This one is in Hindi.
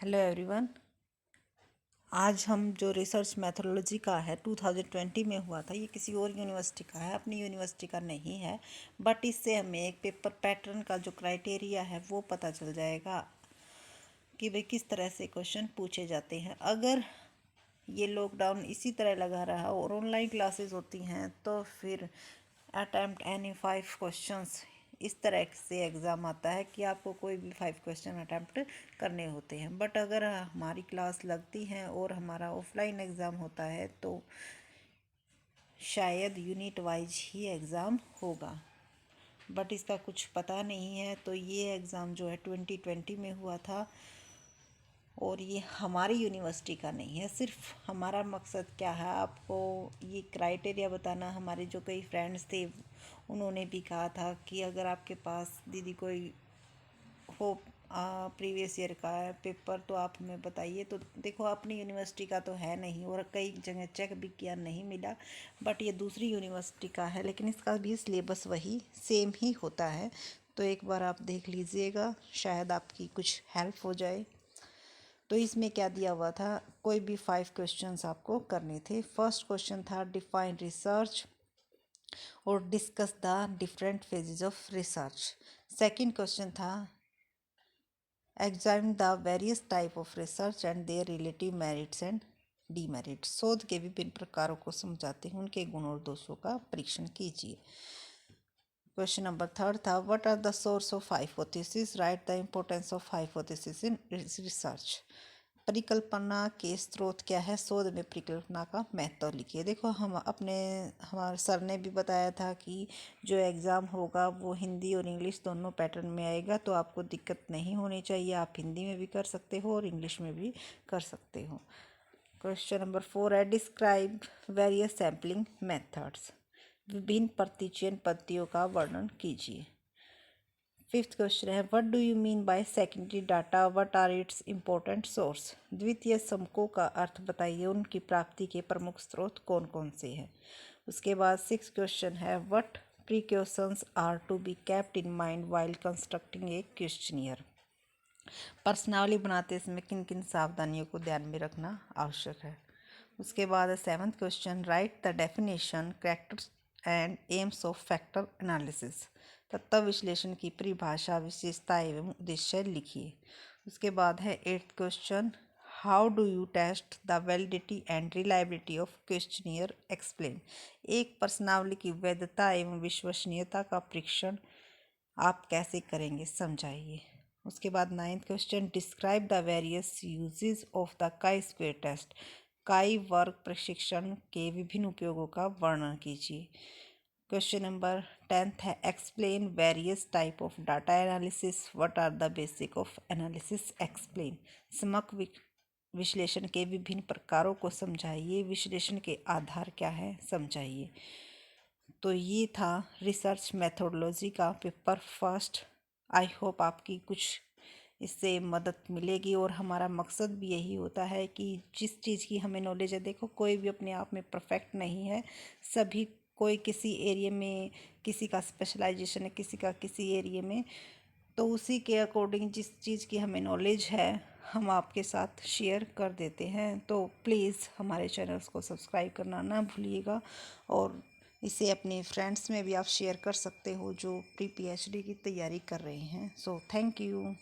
Hello everyone. आज हम जो रिसर्च मैथोडोलॉजी का है 2020 में हुआ था, ये किसी और यूनिवर्सिटी का है, अपनी यूनिवर्सिटी का नहीं है। बट इससे हमें एक पेपर पैटर्न का जो क्राइटेरिया है वो पता चल जाएगा कि भाई किस तरह से क्वेश्चन पूछे जाते हैं। अगर ये लॉकडाउन इसी तरह लगा रहा और ऑनलाइन क्लासेस होती हैं तो फिर अटैम्प्ट एनी 5 क्वेश्चंस, इस तरह से एग्ज़ाम आता है कि आपको कोई भी 5 क्वेश्चन अटैम्प्ट करने होते हैं। बट अगर हमारी क्लास लगती है और हमारा ऑफलाइन एग्ज़ाम होता है तो शायद यूनिट वाइज ही एग्ज़ाम होगा, बट इसका कुछ पता नहीं है। तो ये एग्ज़ाम जो है 2020 में हुआ था और ये हमारी यूनिवर्सिटी का नहीं है। सिर्फ हमारा मकसद क्या है, आपको ये क्राइटेरिया बताना। हमारे जो कई फ्रेंड्स थे उन्होंने भी कहा था कि अगर आपके पास दीदी कोई हो प्रीवियस ईयर का है पेपर तो आप हमें बताइए। तो देखो, अपनी यूनिवर्सिटी का तो है नहीं और कई जगह चेक भी किया, नहीं मिला। बट ये दूसरी यूनिवर्सिटी का है, लेकिन इसका भी सिलेबस वही सेम ही होता है। तो एक बार आप देख लीजिएगा, शायद आपकी कुछ हेल्प हो जाए। तो इसमें क्या दिया हुआ था, कोई भी 5 क्वेश्चंस आपको करने थे। फर्स्ट क्वेश्चन था डिफाइन रिसर्च और discuss the different phases of research. Second question था examine the various type of research and their relative merits and demerits. शोध के विभिन्न प्रकारों को समझाते हैं उनके गुण और दोषों का परीक्षण कीजिए। क्वेश्चन नंबर थर्ड था what are the source of hypothesis, write the importance of hypothesis in research. परिकल्पना के स्रोत क्या है, शोध में परिकल्पना का महत्व लिखिए। देखो, हमारे सर ने भी बताया था कि जो एग्ज़ाम होगा वो हिंदी और इंग्लिश दोनों पैटर्न में आएगा, तो आपको दिक्कत नहीं होनी चाहिए। आप हिंदी में भी कर सकते हो और इंग्लिश में भी कर सकते हो। क्वेश्चन नंबर 4 है डिस्क्राइब वेरियस सैम्पलिंग मेथड्स। विभिन्न प्रतिचयन पद्धतियों का वर्णन कीजिए। फिफ्थ क्वेश्चन है what do you mean by secondary data, what are its important source. द्वितीय समकों का अर्थ बताइए, उनकी प्राप्ति के प्रमुख स्रोत कौन कौन से हैं। उसके बाद सिक्स क्वेश्चन है what precautions are to be kept in mind while constructing a questionnaire. प्रश्नावली बनाते समय किन किन सावधानियों को ध्यान में रखना आवश्यक है। उसके बाद seventh question right the definition, characters and AIIMS of factor analysis. तत्व विश्लेषण की परिभाषा, विशेषता एवं उद्देश्य लिखिए। उसके बाद है eighth question how do you test the validity and reliability of questionnaire, explain. एक प्रश्नावली की वैधता एवं विश्वसनीयता का परीक्षण आप कैसे करेंगे, समझाइए। उसके बाद ninth question describe the various uses of the काई स्क्वेयर टेस्ट। काई वर्ग प्रशिक्षण के विभिन्न उपयोगों का वर्णन कीजिए। क्वेश्चन नंबर 10th है explain various type of data analysis, what are the basic of analysis, explain. समग्र विश्लेषण के विभिन्न प्रकारों को समझाइए, विश्लेषण के आधार क्या है समझाइए। तो ये था रिसर्च मैथोडोलॉजी का पेपर फर्स्ट। आई होप आपकी कुछ इससे मदद मिलेगी और हमारा मकसद भी यही होता है कि जिस चीज़ की हमें नॉलेज है, देखो कोई भी अपने आप में परफेक्ट नहीं है, सभी कोई किसी एरिया में, किसी का स्पेशलाइजेशन है, किसी का किसी एरिया में, तो उसी के अकॉर्डिंग जिस चीज़ की हमें नॉलेज है हम आपके साथ शेयर कर देते हैं। तो प्लीज़ हमारे चैनल्स को सब्सक्राइब करना ना भूलिएगा और इसे अपने फ्रेंड्स में भी आप शेयर कर सकते हो जो प्री PhD की तैयारी कर रहे हैं। So thank you.